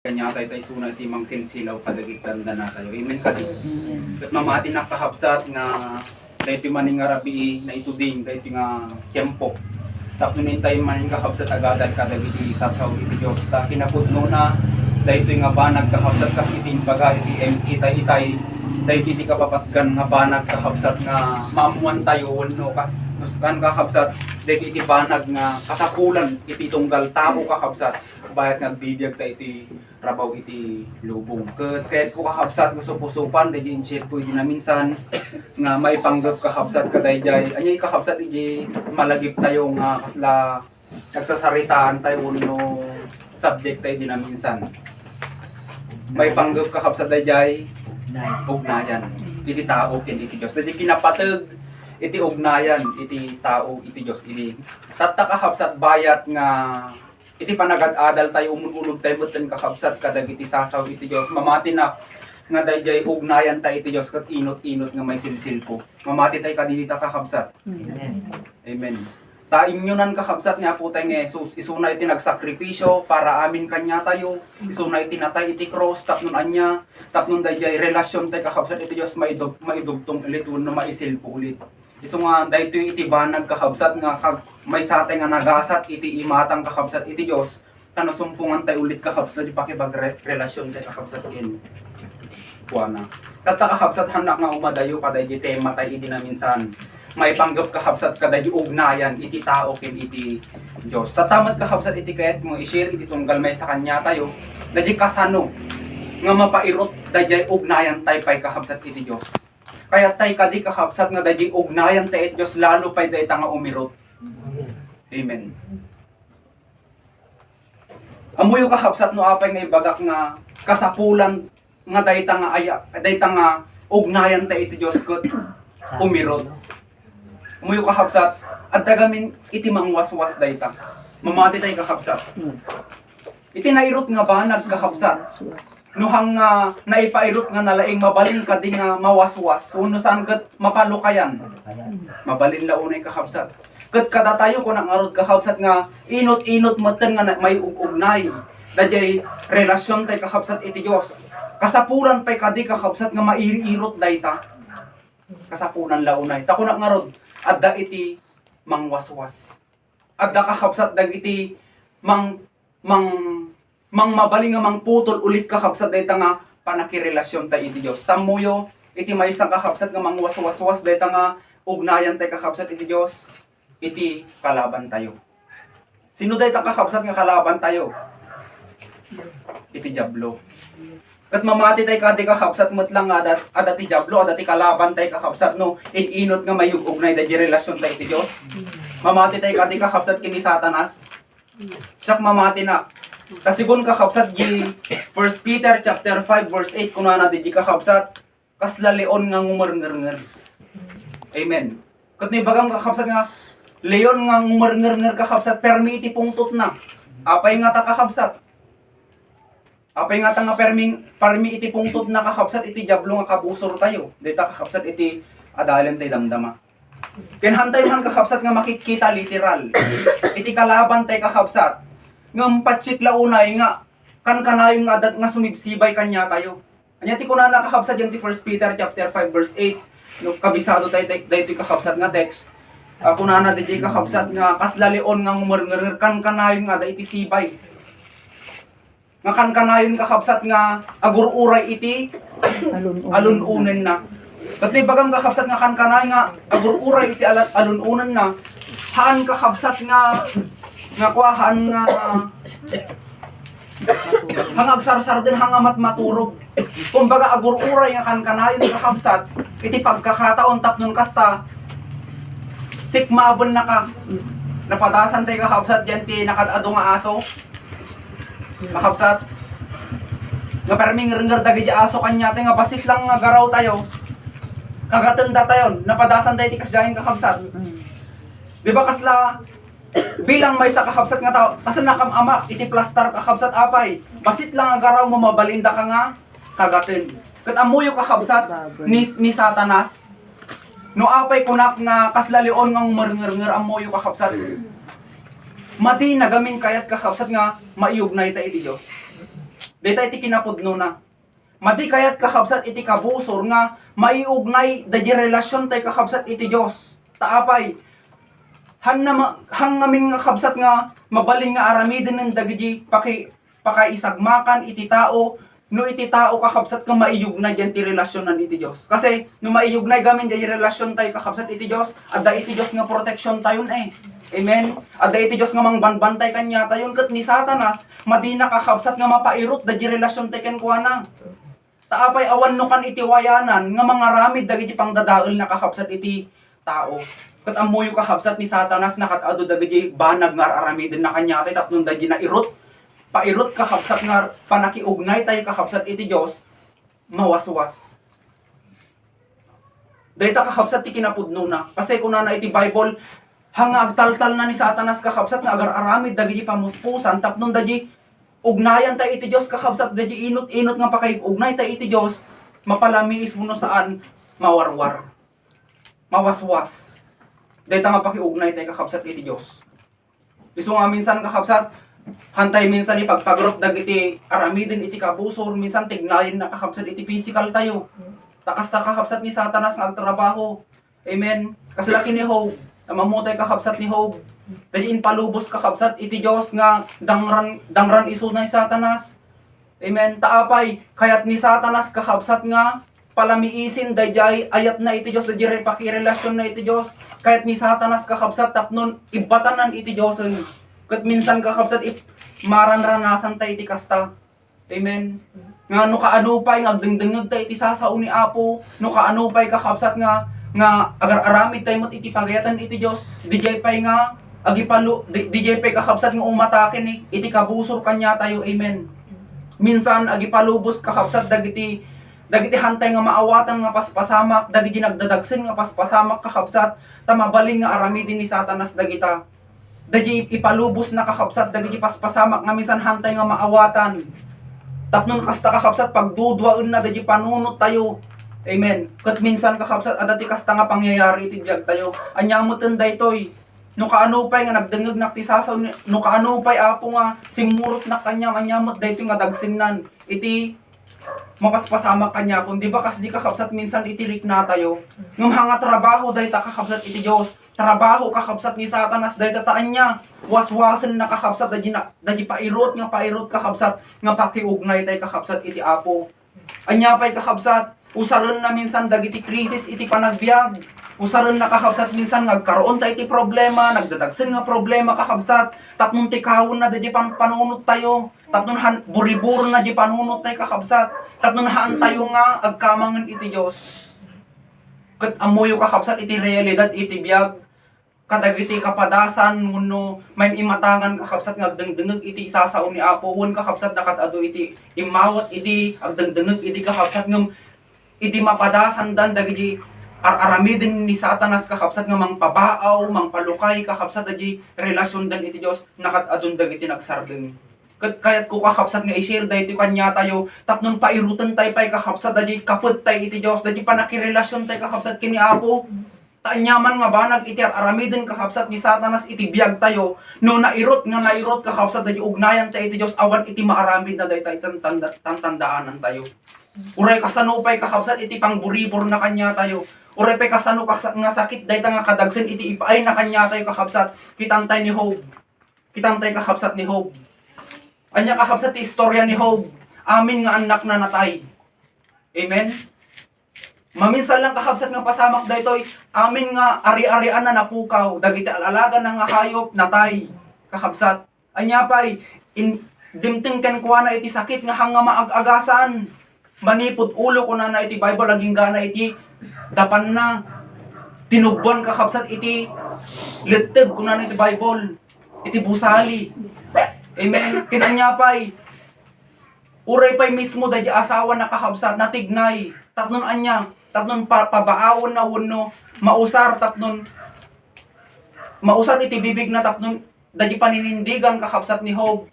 Kanya tayo suna iti mang silsilaw kadagitanda na tayo. Amen ka din. At mamati nakahapsat nga dahito maning arabi na ituding dahito nga tiyempo. Tapos tayo maning kahapsat agadan kadagiti sasaw iti Diyos. Ta kinapudno na dahito nga banag kahapsat kas iting baga iti MC tayo itay. Dahito iti kapapatgan nga banag kahapsat nga maamuan tayo no ka. Nuskan kahapsat dahito iti banag nga kasapulan iti tunggal tao kahapsat. Bayat nga bibiyag tayo iti rabaw iti lubong. Kahit ko kahapsat ko supusupan, dahil in-share ko na minsan nga may panggap kahapsat ka dayjay. Anyay kahapsat iti malagip tayo nga kasla nagsasaritaan tayo no subject tayo na minsan. May panggap kahapsat dayjay, ugnayan. Iti tao ken iti Dios. Dahil kinapatag iti ugnayan iti tao iti Dios. Iti tatta kahapsat bayat nga iti panagad-adal tayo umulog tayo buten kakabsat kadagiti sasaw iti Dios mamati na nga dayjay ugnayan tayo iti Dios ket inot-inot nga may silsilpo mamati tayo kadita kakabsat. Amen. Ta imyunan kakabsat nga po tayo nga Jesus isuna iti nagsakripisyo para amin kanya tayo isuna iti natay iti cross tapnon anya tapnon dayjay relasyon tayo kakabsat iti Dios maidugtong ulit wenno maisilpo ulit. Isu nga dayto iti banag kakabsat nga may satay nga nagasat iti imatang kakabsat iti Dios tanasumpungan tayo ulit kakabsat di pakipagrelasyon tayo kakabsat ken kuana. Kata kakabsat hanak nga umadayo kaday di tema tayo iti na minsan. May panggap kakabsat kaday di ugnayan iti tao ken iti Dios. Tatamat kakabsat iti kayat mo i-share iti tunggal may sa kanya tayo dadi kasano nga mapairot dayjay ugnayan tayo pay kakabsat iti Dios. Kaya tay kadi kakabsat nga dayjay ugnayan tayo iti Dios lalo pay dayta nga umirot. Amen. Amuyo kahapsat no apay nga ibagak nga kasapulan nga dayta nga dayta nga ugnayan ta iti Dios ket umirot. Amuyo kahapsat at dagamin iti mangwaswas dayta. Mamati tay kahapsat. Iti nairot nga banag kahapsat. No hang naipairot nga nalaing mabalin kadi nga mawaswas. Uno saan ket mapalukayan. Mabalin launay kahapsat. Ket kada tayo ko nang arod kahapsat nga inot-inot meten nga may ugnay. Dayjay relasyon tay kahapsat iti Dios. Kasapulan pay kadi kahapsat nga mairot dayta. Kasapunan launay. Ta ko nang arod adda iti mangwaswas. Adda kahapsat dagiti mabaling nga mangputol ulit kahapsat dayta nga panakirelasyon tay iti Dios. Tamuyo iti maysa kahapsat nga mangwaswas dayta nga ugnayan tay kahapsat iti Dios. Iti kalaban tayo. Sino dayta kakabsat nga kalaban tayo? Iti Diablo. Kat mamati tayo kadi kakabsat mo't lang adat ti Diablo, adat ti kalaban tayo kakabsat no inot nga mayug-ugnay da di relasyon tayo iti Dios. Mamati tayo kadi kakabsat kini Satanas. Siyak mamati na. Kasigon kakabsat di 1 Peter chapter 5 verse 8 kunana di kakabsat kasla leon nga ngumarnger. Amen. Kat ni bagang kakabsat nga leon nga ngumarnger kakabsat permi iti pungtot na. Apay nga ta kakabsat. Apay nga ta nga permi iti pungtot na kakabsat iti Diablo nga kabusor tayo. Dita kakabsat iti adalan tayo damdama. Kinhantay man kakabsat nga makikita literal. Iti kalaban tayo kakabsat. Nga patsit launay nga kankanayon nga adat nga sumibsibay kanya tayo. Anya ti kunana kakabsat yan ti 1 Peter chapter 5 verse 8. No kabisado tayo daytoy kakabsat nga text. Kunana di kakabsat nga kaslaleon nga ngumarnger kankanayon nga da iti sibay. Nga kankanayon kakabsat nga agururay iti alununen na. Kat bagang kakabsat nga kankanayon nga agururay iti alununen na. Haan kakabsat nga kuhaan nga hangagsarsar din hangamat maturog. Kumbaga agururay nga kankanayon kakabsat iti pagkakataon tapnon kasta sikmabon na ka. Napadasan tayo kakabsat dyan ti nakadado nga aso. Kakabsat. Nga perming ringar dagi di aso kanya tayo nga basit lang nga garaw tayo. Kagatanda tayo. Napadasan tayo ti kasdahin kakabsat. Diba kasla bilang may sa kakabsat nga tao kasi nakamamak iti plastar kakabsat apay. Basit lang nga garaw mo mabalinda ka nga kagatin. Kat amuyo kakabsat ni Satanas. No apay kunak nga kaslalion nga ngumarnger amoyo kakabsat. Madi nagamin kayat kakabsat nga maiugnay ta iti Dios. Dayta iti kinapudno na. Madi kayat kakabsat iti kabusor nga maiugnay da relasyon tay kakabsat iti Dios. Taapay hang naming nga kabsat nga mabaling nga aramiden ng dagiti pakaisagmakan iti tao no iti tao kakabsat nga maiyugnay diyan ti relasyonan iti Dios. Kasi no maiyugnay gamin di relasyon tay kakabsat iti Dios, adda iti Dios nga proteksyon tayon Amen. Adda iti Dios nga mangbanbantay kanya tayon ket ni Satanas madi na kakabsat nga mapairot da relasyon tay ken kuana. Taapay awan no kan iti wayanan nga mga ramid dagiti pangdadael na kakabsat iti tao. Ket ammoy kakabsat ni Satanas nakatado dagiti banag nga aramiden na kanya tay tapnon dagiti na irot pairot kakabsat nga panakiugnay tayo kakabsat iti Dios mawaswas. Dayta kakabsat ti kinapudno na. Kasi kuna na iti Bible hanga agtaltal na ni Satanas kakabsat nga agar-aramid dagiti pamuspusan tapnon dagiti ugnayan tayo iti Dios kakabsat dagiti inot-inot nga pakaiugnay tayo iti Dios mapalamiis mo saan mawarwar. Mawaswas. Dayta nga pakiugnay tayo kakabsat iti Dios. Isu nga minsan kakabsat hantay minsan ipagpagrot dagiti aramiden iti kabusor, minsan tignayin na kakabsat iti physical tayo. Takas ta kakabsat ni Satanas nga agtrabaho. Amen. Kaslaki ni Job, mamutay kakabsat ni Job. Dagiti palubos kakabsat iti Dios nga dangran isu na Satanas. Amen. Taapay kayat ni Satanas kakabsat nga palamiisin dayjay ayat na iti Dios dayjay pakirelasyon na iti Dios. Kayat ni Satanas kakabsat tapnon ibatanan iti Diosen. Kat minsan kakabsat maranranasan tayo iti kasta. Amen. Nga no kaanupay nga agdengdengeg tayo iti sasao ni Apo. No kaanupay kakabsat nga agar-aramid tayo iti pagayatan iti Dios. Dijay pay nga dijay pay kakabsat nga umataken iti kabusor kanya tayo. Amen. Minsan agipalubos kakabsat dagiti hantay nga maawatan nga paspasamak, dagiti nagdadagsen nga paspasamak kakabsat tamabaling nga aramidin ni Satanas dagita. Dagi ipalubos na kakabsat dagi paspasamak nga minsan hantay nga maawatan. Tapnon kasta kakabsat pagdudwaen na dagi panunot tayo. Amen. Ket minsan kakabsat adati kasta nga pangyayari iti biag tayo. Anyamoten daytoy. No kaano pay nga nagdengeg na ti sasaw no kaano pay Apo nga simurot na kanya anyamot daytoy nga dagsinnan iti mapaspasamak kanya kun di ba kas di kakabsat minsan itirik na tayo ngem hanga trabaho dayta kakabsat iti Dios trabaho kakabsat ni Satanas dayta taan niya waswasen na kakabsat dagi pairot kakabsat nga pakiugnay tay kakabsat iti Apo anya pay kakabsat usaron na minsan dagiti krisis iti panagbiag usaron na kakabsat minsan nagkaroon tay iti problema nagdadagsen nga problema kakabsat tapnon ti kawon na dadi panunot tayo tapnon buriburo na di panunot tayo kakabsat. Tapnon haan tayo nga agkamangan iti Dios. Ket amoyo kakabsat iti realidad iti biag. Kadagiti kapadasan wenno may imatangan kakabsat nga agdengdengeg iti isasao ni Apo. Wen kakabsat nakatado iti imawat iti agdengdengeg iti kakabsat ngem iti mapadasan dan dagiti aramidin ni Satanas kakabsat nga mangpabaaw, mangpalukay kakabsat dagiti relasyon dan iti Dios nakatadon dagiti nagsardeng. Kayat ko kakabsat nga i-share dahil kanya tayo tapnon pairutan tayo pa'y kakabsat dahil kaput tayo iti Diyos dahil panakirelasyon tayo kakabsat kini Apo taanyaman nga banag iti aramidin kakabsat ni Satanas iti biag tayo no nairot kakabsat dahil ugnayan tayo iti Diyos awan iti maaramid na dahil tayo tandaanan tayo uray kasano pa'y kakabsat iti pangburibor na kanya tayo uray pa'y kasano nga sakit dahil nga kadagsen iti ipaay na kanya tayo kakabsat kitantay ni Job kitantay kakabsat ni Job. Anya kakabsat ti istorya ni Job. Amin nga anak na natay. Amen? Maminsan lang kakabsat nga pasamak daytoy. Amin nga ari-arian na napukaw. Dagiti alalaga na nga hayop natay. Kakabsat. Anya pay dimting ken kuha na iti sakit nga hanga maag-agasan. Manipod ulo ko na iti Bible aging gana iti dapan na. Tinubban kakabsat iti litteb ko na iti Bible. Iti busali. Amen. Kinanya pay. Uray pay mismo dahil asawa na kakabsat na tignay. Tapnon anya. Tapnon pabaawon na wano. Mausar tapnon. Mausar iti bibig na tapnon. Dahil paninindigan kakabsat ni Job.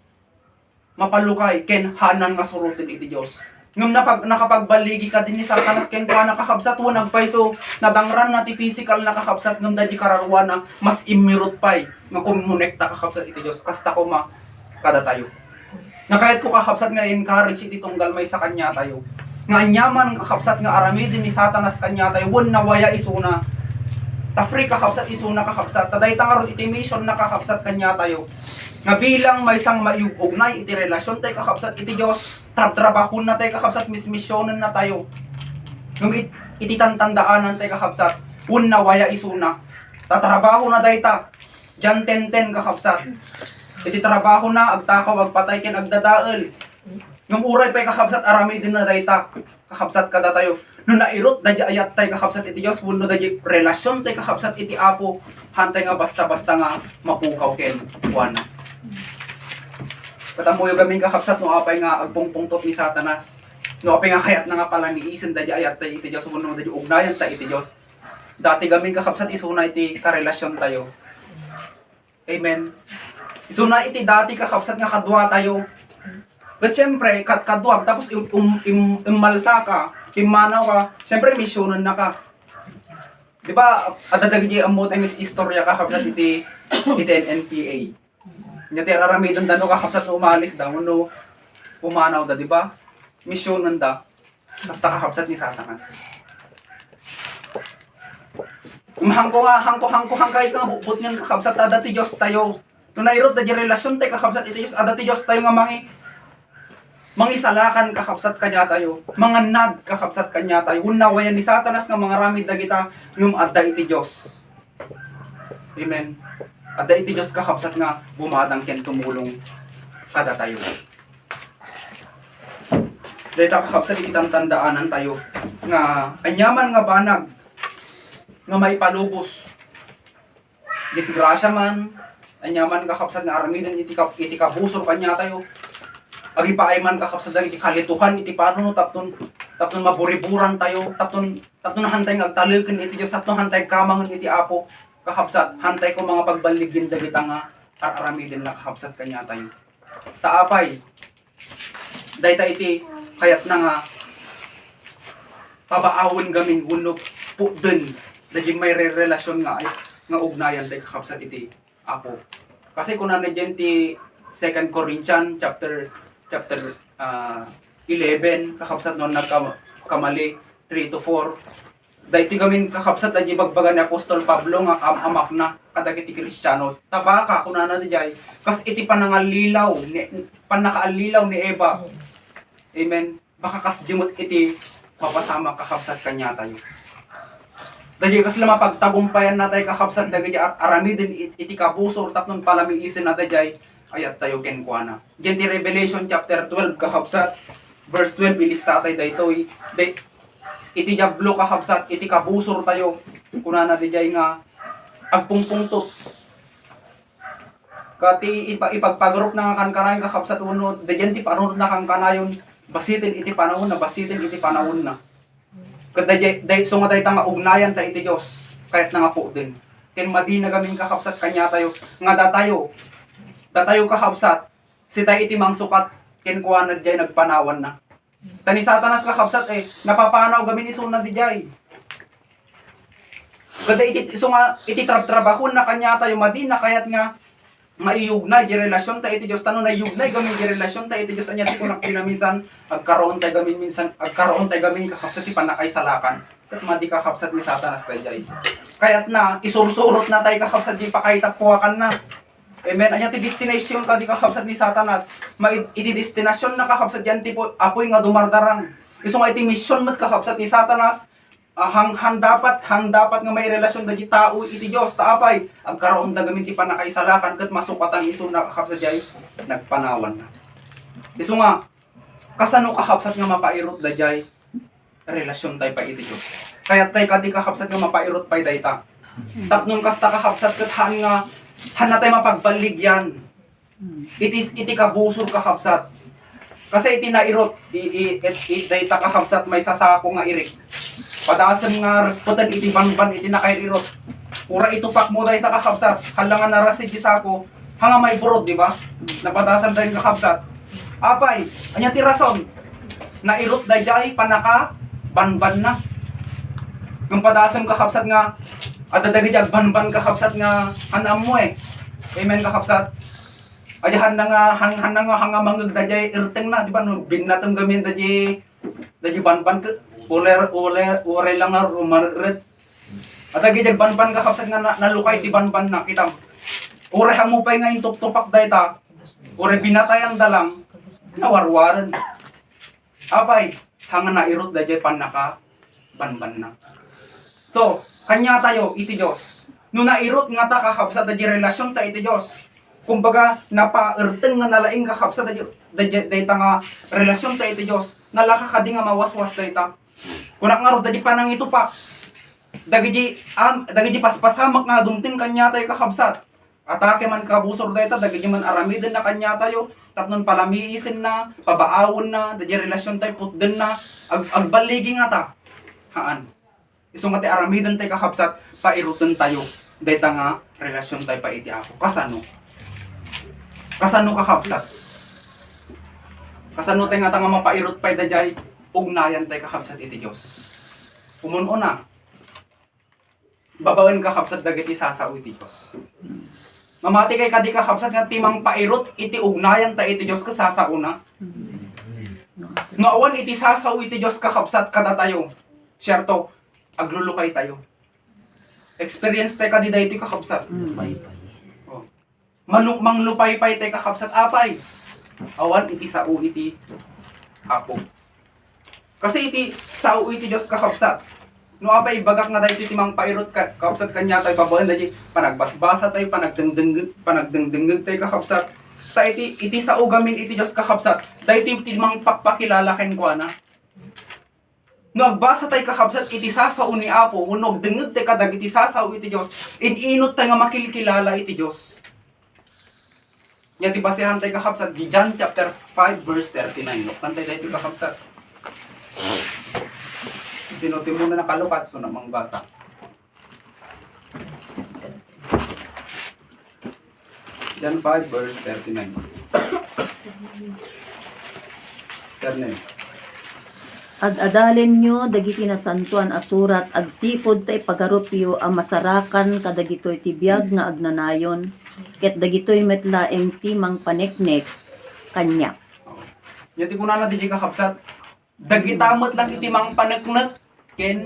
Mapalukay. Ken hanan nga surutin iti Diyos. Ngam nakapagbaligi ka din ni Satanas ken kuha na kakabsat wo nagpay so nadangran na ti physical na kakabsat ngam dahil kararwa na mas imirot pay. Nga kumonekta kakabsat iti Diyos. Kasta ko kada tayo. Nga kahit ko kakapsat nga encourage iti tunggal may sa kanya tayo. Nga anyaman kakapsat nga aramidin ni Satanas kanya tayo, won nawaya isuna. Ta free kakapsat isuna kakapsat. Taday tangaron iti mission na kakapsat kanya tayo. Nga bilang may sang mayugnay iti relasyon tayo kakapsat iti Diyos, trabahon na tayo kakapsat, mismisyonan na tayo. Ngam iti tantandaanan tayo kakapsat, won nawaya isuna. Tatrabaho na dayta. Jan 10:10 kakapsat. Iti trabaho na, agtakaw, agpatay ken agdadael. Ngam uray pa'y kakabsat, arami din na dayta. Kakabsat kada tayo. No nairot, dadya ayat tayo kakabsat iti Diyos, wuno dadya relasyon tayo kakabsat iti Apo, hantay nga basta-basta nga mapukaw ken kuana. Katamuyo gamin kakabsat, no apay nga agpungpungtot ni Satanas. No apay nga kayat na nga pala ni Isen, dadya ayat tayo iti Diyos, wuno dadya ugnayan tayo iti Diyos. Dati gamin kakabsat, isuna iti karelasyon tayo. Amen. Isuna iti dati kakabsat nga kadwa tayo. But syempre, kadwag, tapos imalsa ka, imanaw ka, syempre misyonan na ka. Diba, adadagji amot ang istorya kakabsat iti NPA. Nga tiraramidan da no kakabsat no umalis da, no umanaw da, diba? Misyonan da, basta kakabsat ni Satanas. Hangko kahit nga bukbot niyan kakabsat, adati Diyos tayo. Nung nairot da di relasyon tayo kakabsat iti Diyos, adati Diyos tayo nga mangisalakan kakapsat kanya tayo, mga nad kakapsat kanya tayo, unawayan ni Satanas nga mga ramid na kita, yung adda iti Diyos. Amen. Adda iti Diyos kakapsat nga bumadang ken tumulong kada tayo. Dahil kakapsat iti tandaanan tayo, nga anyaman nga banag, nga maipalubos. Disgrasya man, anyaman kakapsat nga aramidan iti kabusor kanya tayo, agi pa ay man kakapsat iti kalituhan iti pano tapton maburiburan tayo tapton hantay agtaleken iti Dios tapton hantay kamangon iti Apo kakapsat hantay ko mga pagbaligin dagita nga aramidin na kakapsat kanya tayo. Taapay dayta iti kayat na nga pabaawon gamin wenno pudden daging may relasyon nga ugnayan tay kakapsat iti Apo. Kasi kun ano dyan ti 2 Corinthians chapter 11 kakapsat noon nagkamali 3-4 dayti gamin kakapsat adyi bagbagan ni Apostol Pablo nga amak na kadagiti Kristiyano tabaka kunana dijay kas iti panangalilaw ni Eva. Amen. Baka kas jimot iti mapasama kakapsat kanya tayo. Dagiti kas mapagtagumpayan na tayo kakapsat dagiti aramidin iti kabusor tapnon palamiisin na dijay ayat tayo ken kuana. Diyan ti Revelation chapter 12 kakabsat verse 12 ilista tayo daytoy iti diablo kakabsat iti kabusor tayo kunana dijay nga agpungpungtot. Kati ipagpagrup na nga kankanayon kakabsat uno diyan ti panunod na kankanayon basitin iti panahon na. Kada day so nga day nga ugnayan ta iti Dios kahit na nga po din. Ken madina gamin kakabsat kanya tayo nga datayo kakabsat, si tayo iti mangsukat, kenkuanad jay nagpanawan na. Tani Satanas kakabsat napapanaw gamin isuna di jay. Kada iti trabahon na kanya tayo madina, kayat nga maiyugnay di relasyon tayo iti Diyos, tano na iyugnay gamin di relasyon tayo iti Diyos, anya ti kunak minsan, agkaroon tayo gamin kakabsat ti panakay salakan. Kat madi kakabsat ni Satanas tayo jay. Kayat na, isursurot na tayo kakabsat di pakaitapwakan na. Amen. Anya ti destination ka di kakabsat ni Satanas. Iti destinasyon na kakabsat yan tipo apoy nga dumardarang. Isu nga iti mission mat kakabsat ni Satanas. Handapat nga may relasyon da di tao iti Dios taapay agkaroon da gamin ti panakaisalakan ket masukatan isu na kakabsat jay nagpanawan na. Isu nga kasano kakabsat nga mapairot da jay relasyon tay pa iti Dios. Kaya tay kadi kakabsat nga mapairot pay dayta. Tapnon kasta kakabsat ket nga hana tayo mapagbaligyan. Iti kabusor kakabsat. Kasi iti nairot, dayta kakabsat may sasako nga irik. Padasan nga putan iti banban iti nakairot. Pura itupak mo dayta kakabsat. Halangan narasid di sako, hanga may burod, di ba? Napadasan tayo kakabsat. Apay, anya ti rason. Nairot dayjay panaka banban na. Ng padasan kakabsat nga adadagi jag banban kakabsat nga hanam mo Amen kakabsat. Ay han nga hanga mangag dajay irteng na di ba no binatam gamin dajay banban ke uler lang nga rumaret. At agi banban ka kapsat nga nalukay ti banban na kita. Ure hamo pay nga intop-topak dayta. Ure binatayan dalang nawarwaran. Apay hanga nairot dajay panaka banban na. So, kanya tayo iti Dios. No nairot nga ta kakapsat dajay relasyon ta iti Dios. Kumbaga napaerteng nga nalaing kakapsat dayta nga relasyon ta iti Dios. Nalaka kadi nga mawaswas dayta. Kunak nga ro dajay panang itupak. Dagiti paspasamak nga dumtin kanya tayo kakabsat. Atake man kabusor dayta dagiti man aramiden na kanya tayo. Tapnon palamiisin na, pabaawon na, dagiti relasyon tayo putden na, agbaligi nga ta. Haan. Iso nga tayo aramiden tayo kakabsat, pairuten tayo. Dayta nga relasyon tayo pa iti ako. Kasano? Kasano kakabsat? Kasano tayo nga ta nga mapairot pa'y dajay ugnayan tayo kakabsat iti Diyos. Umuno na. Babawen ka kapsat dagiti sasao iti Dios. Mamati kay kadi ka kapsat nga timang pairot iti ugnayan ta iti Dios kasasao na. No awan iti sasao iti Dios ka kapsat kada tayo. Syerto aglulukay tayo. Experience tay kadi daytoy ka kapsat. Oh. Manglupay-pay tay ka kapsat apay. Awan iti sao iti apo. Kasi iti sao iti Dios ka kapsat. No apay bagak na dahil timang pairot ka kapsat kanya tayo pabawan dahil panagbasbasa tayo panagdengdengg tayo kakapsat tayo iti sa ugamin iti Diyos kakapsat dahil timang pakpakilala ken kwa na no agbasa tayo kakapsat iti sasaw ni Apo unog dengeg tayo kadag iti sasaw iti Diyos inot tayo nga makilkilala iti Diyos nga ti basehan tayo kakapsat di John chapter 5 verse 39 loktan tayo dahil kakapsat sinuti mo na nakalukat, so namang basa. John 5 verse 39. Serne. Ad-adalen nyo, dagiti nasantuan asurat, agsipod tay pagarupyo ang masarakan kadagitoy tibiyag nga agnanayon, ket dagitoy metlaeng timang paneknek, kanya. Yan ti kunana di kakapsat, dagitamot lang itimang paneknek, ken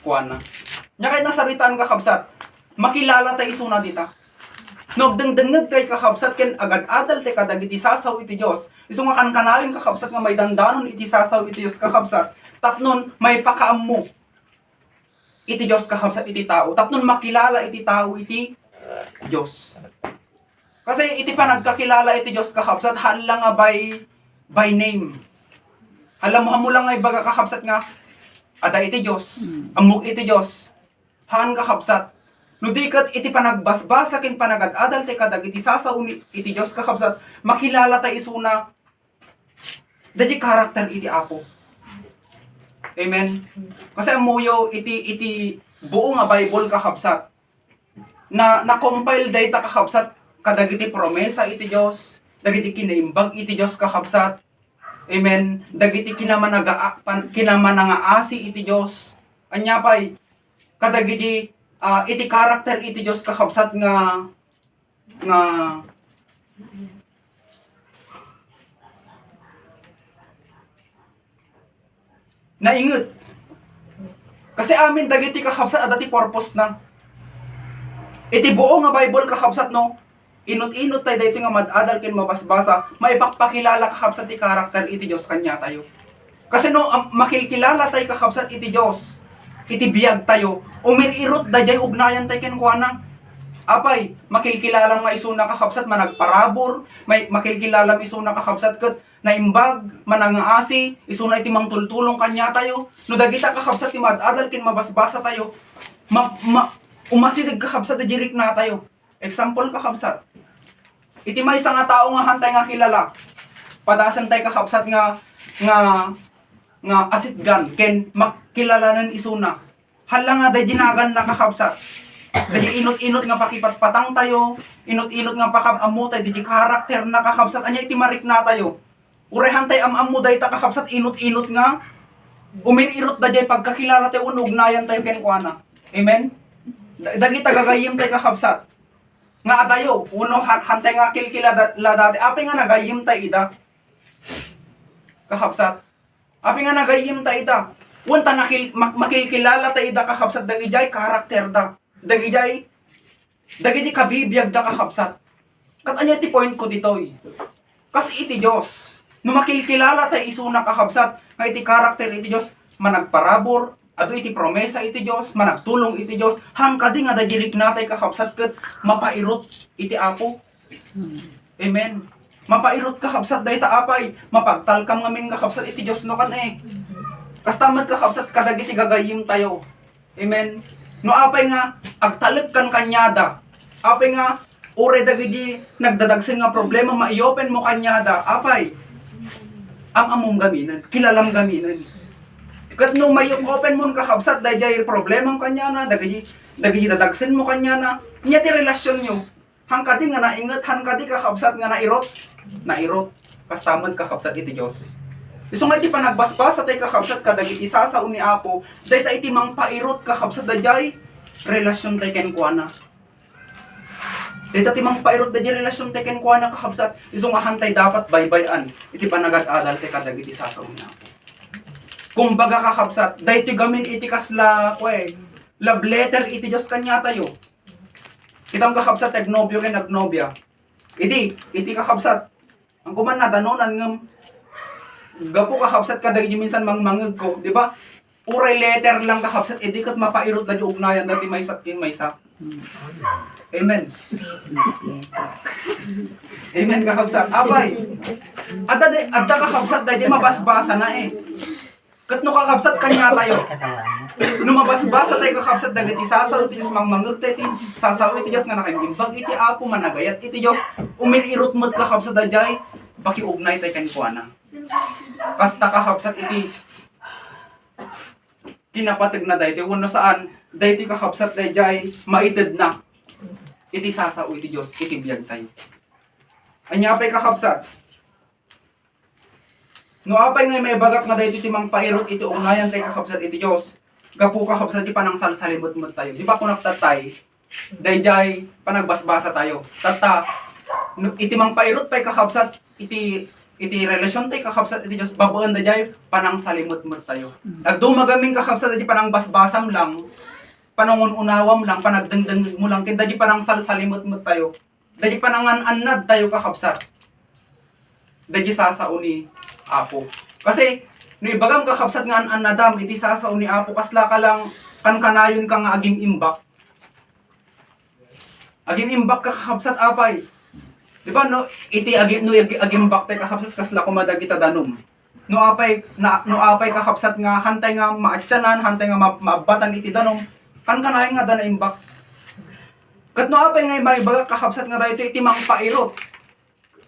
kuana. Nya kay nasaritaan ka kabsat. Makilala ta isuna dita. No dengdengeg kay kakabsat ken agad-adal te kadagiti sasaw iti Dios. Isu nga kankanayon kakabsat nga may dandanon iti sasaw iti Dios kakabsat. Tapnon may pakaammo iti Dios kakabsat iti tao. Tapnon makilala iti tao iti Dios. Kasi iti panagkakilala iti Dios kakabsat hala nga by name. Alam mo lang nga baga kakabsat nga ada iti Diyos, amok iti Diyos, haan kakabsat. No dikat iti panagbasbasa ken panagad-adal ti kadag iti sasaw iti Diyos kakabsat, makilala ta isuna dadi karakter iti Apo. Amen. Kasi amuyo iti buo nga Bible kakabsat na compile dayta kakabsat kadag iti promesa iti Diyos, dagiti kinaimbag iti Diyos kakabsat. Amen. Dagiti kinamanangaasi iti Dios. Anya pay kadagiti iti karakter iti Dios kakabsat nga nainget. Kasi amin dagiti kakabsat adati purpose na. Iti buo nga Bible kakabsat no. Inot-inot tayo dito nga mad-adal ken mabasbasa, maipakpakilala kakabsat ti karakter iti Dios kanya tayo. Kasi no makilkilala tayo kakabsat iti Dios, iti biyag tayo, umirot dayjay ugnayan tayo ken kuana. Apay, makilkilala nga isuna kakabsat managparabor, may makilkilala isuna kakabsat ket naimbag manangaasi, isuna iti mangtultulong kanya tayo. No dagita kakabsat ti mad-adal ken mabasbasa tayo, umasidig kakabsat ti jirik na tayo. Example kakabsat. Iti may nga tao nga hantay nga kilala. Padasan tay kakabsat nga asitgan ken makilalanan isuna. Hala nga day ginagan na kakabsat. Day inot-inot nga pakipatpatang tayo, inot-inot nga pakamamu tay di karakter na kakabsat anya iti marik na tayo. Urehan tay amamu day ta kakabsat inot-inot nga uminirot dayjay pagkakilala tayo unugnayan tayo ken kuana. Amen. Dagiti gagayem tay kakabsat. Nga adayo, uno hantay nga kilkila la dati, api nga nagayim ta ida. Kakabsat. Api nga nagayim ta ida. Unta makilkilala ta ida kakabsat, dagijay karakter da. Dagijay kabibiyag da kakabsat. Kat anya ti point ko ditoy. Kasi iti Diyos. No makilkilala ta isuna kakabsat, nga iti karakter iti Diyos, managparabor, ado iti promesa iti Diyos, managtulong iti Diyos, hangkadi nga dagirik natay kakabsat ket mapairot iti Apo. Amen. Mapairot kakabsat dahi ta apay, mapagtalkam ngamin kakabsat iti Diyos no kan eh. Kastamad kakabsat kadagiti gagayim tayo. Amen. No apay nga agtalek kan kanyada. Apay nga ure dagiti nagdadagsen nga problema ma-i-open mo kanyada. Apay ang among gaminan, kilalam gaminan. Kat no may open mo kakabsat dahil problema kanya na, dagiti dadagsen mo kanya na, niya ti relasyon nyo. Hangkadi nga naingat, hangkadi kakabsat nga nairot, kastamad kakabsat iti Diyos. So nga iti panagbasbas sa tayo kakabsat kadagiti sasao ni Apo, dahil tayo iti mang pairot kakabsat dahil relasyon tayo kenkwana. Dahil tayo iti mang pairot dahil relasyon tayo kenkwana kakabsat, iso nga hantay dapat baybayan, iti panagad-adal tayo kadagiti sasao ni Apo. Kumbaga kakabsat, dahil iti gamin iti kasla, love letter iti Diyos kanya tayo. Kitang kakabsat, nagnobyo kay nagnobya. Iti kakabsat, ang kuman na danonan ngam, gapo kakabsat kadagiti minsan mangmangag ko, di ba? Uray letter lang kakabsat, iti kat mapairot na di ugnayan, dati may kin may sak. Amen. Amen kakabsat. Abay, adda kakabsat, dahil mabasbasa na eh. Kat no kakabsat kanya tayo. Lumabas-basa tayo kakabsat dagiti sasaw iti Diyos mangmangag tayo iti sasaw iti Diyos nga nakagimbag iti Apo managayat iti Diyos umirot mo't kakabsat dayjay pakiugnay tayo kanikuana. Kasta kakabsat iti kinapatag na dayjay wano saan dayjay kakabsat dayjay maited na iti sasaw iti Diyos iti biyag tayo. Anya pa'y kakabsat. No apay nga may bagak nga dahil iti mang pairot iti ugnayan tayo kakabsat iti Diyos. Gapu kakabsat iti panang salsalimot-mot tayo. Di ba kung nagtatay, dayjay panagbasbasa tayo. Tata, iti mang pairot pa'y kakabsat iti relasyon tayo kakabsat iti Diyos. Babuan dayjay panang salimot-mot tayo. Nagdumagaming kakabsat iti panang basbasam lang, panangununawam lang, panagdengdeng mo lang, dayjay panang salsalimot-mot tayo. Dayjay panang anad tayo kakabsat. Dayjay sasao ni Apo. Kasi, no ibagam kakabsat nga anadam, iti sasao ni Apo, kasla ka lang, kankanayon ka nga agim imbak. Agim imbak kakabsat apay. Diba, no, iti agimbak tayo kakabsat, kasla kumadag ita danom. No apay kakabsat nga, hantay nga maatsyanan, hantay nga mabatan iti danom, kankanayon nga dana imbak. Kat no apay nga may baga kakabsat nga tayo, iti mang pairot.